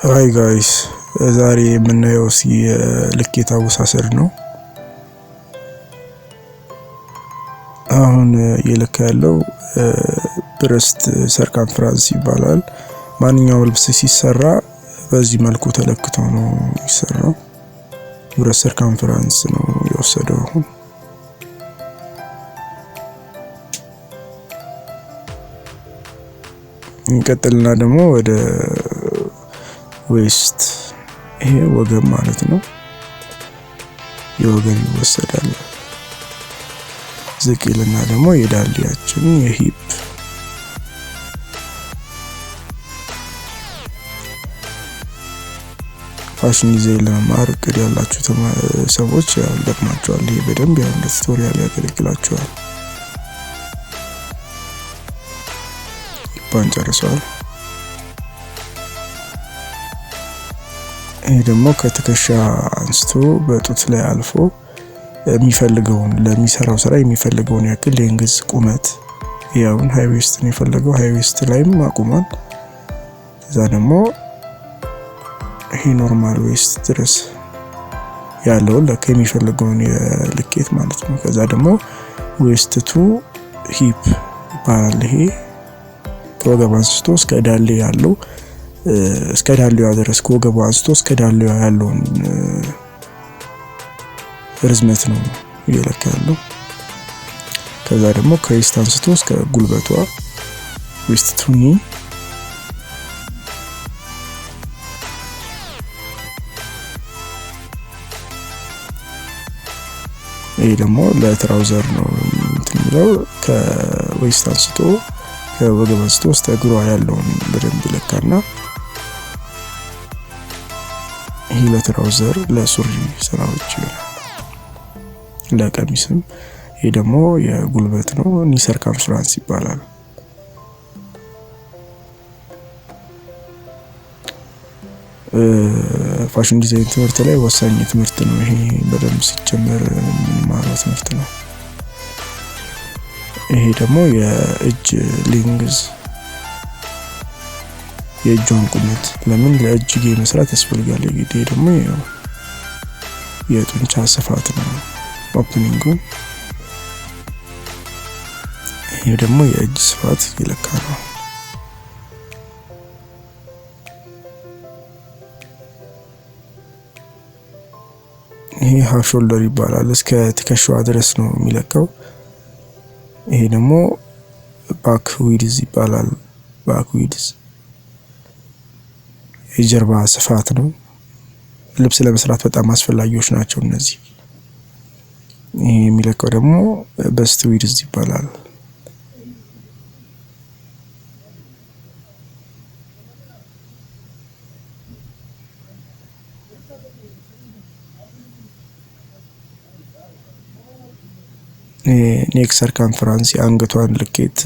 ሃይ ጋይስ ዛሬ የምናየው የልኬት አወሳሰድ ነው። አሁን የለካ ያለው ብረስት ሰርከምፈረንስ ይባላል። ማንኛውም ልብስ ሲሰራ በዚህ መልኩ ተለክቶ ነው የሚሰራው። ብረስት ሰርከምፈረንስ ነው የወሰደው። አሁን እንቀጥልና ደግሞ ወደ ዌስት ይሄ ወገብ ማለት ነው። የወገብ ይወሰዳል። ዝቅልና ደግሞ የዳሊያችን የሂፕ ፋሽን ዲዛይን ለመማር እቅድ ያላችሁ ሰዎች ያለማቸዋል። ይሄ በደንብ ያው እንደ ቱቶሪያል ያገለግላችኋል። ይባን ጨርሰዋል። ይሄ ደግሞ ከትከሻ አንስቶ በጡት ላይ አልፎ የሚፈልገውን ለሚሰራው ስራ የሚፈልገውን ያክል ሌንግዝ ቁመት ያውን ሃይ ዌስት ነው የፈለገው። ሃይ ዌስት ላይም አቁሟል። ከዛ ደግሞ ይሄ ኖርማል ዌስት ድረስ ያለው ለከ የሚፈልገውን የልኬት ማለት ነው። ከዛ ደግሞ ዌስት ቱ ሂፕ ይባላል። ይሄ ከወገብ አንስቶ እስከ ዳሌ ያለው እስከ ዳሌዋ ድረስ ከወገቡ አንስቶ እስከ ዳሌዋ ያለውን ርዝመት ነው እየለካ ያለው። ከዛ ደግሞ ከዌስት አንስቶ እስከ ጉልበቷ ዌስት ቱ ኒ። ይሄ ደግሞ ለትራውዘር ነው እንትምለው ከዌስት አንስቶ ከወገብ አንስቶ እስከ እግሯ ያለውን በደንብ ይለካና ይሄ ለትራውዘር ለሱሪ ስራዎች ይሆናል። ለቀሚስም ይሄ ደግሞ የጉልበት ነው። ኒ ሰርከምፈረንስ ይባላል። ፋሽን ዲዛይን ትምህርት ላይ ወሳኝ ትምህርት ነው። ይሄ በደንብ ሲጀመር የምንማረው ትምህርት ነው። ይሄ ደግሞ የእጅ ሌንግዝ የእጇን ቁመት ለምን ለእጅጌ መስራት ያስፈልጋል። ይሄ ደግሞ የጡንቻ ስፋት ነው ኦፕኒንጉ። ይሄ ደግሞ የእጅ ስፋት ይለካ ነው። ይሄ ሃፍ ሾልደር ይባላል። እስከ ትከሻዋ ድረስ ነው የሚለካው። ይሄ ደግሞ ባክ ዊድዝ ይባላል። ባክ ዊድዝ የጀርባ ስፋት ነው። ልብስ ለመስራት በጣም አስፈላጊዎች ናቸው እነዚህ። ይሄ የሚለካው ደግሞ በስት ዊድዝ ይባላል። ኔክ ሰርከምፈረንስ የአንገቷን ልኬት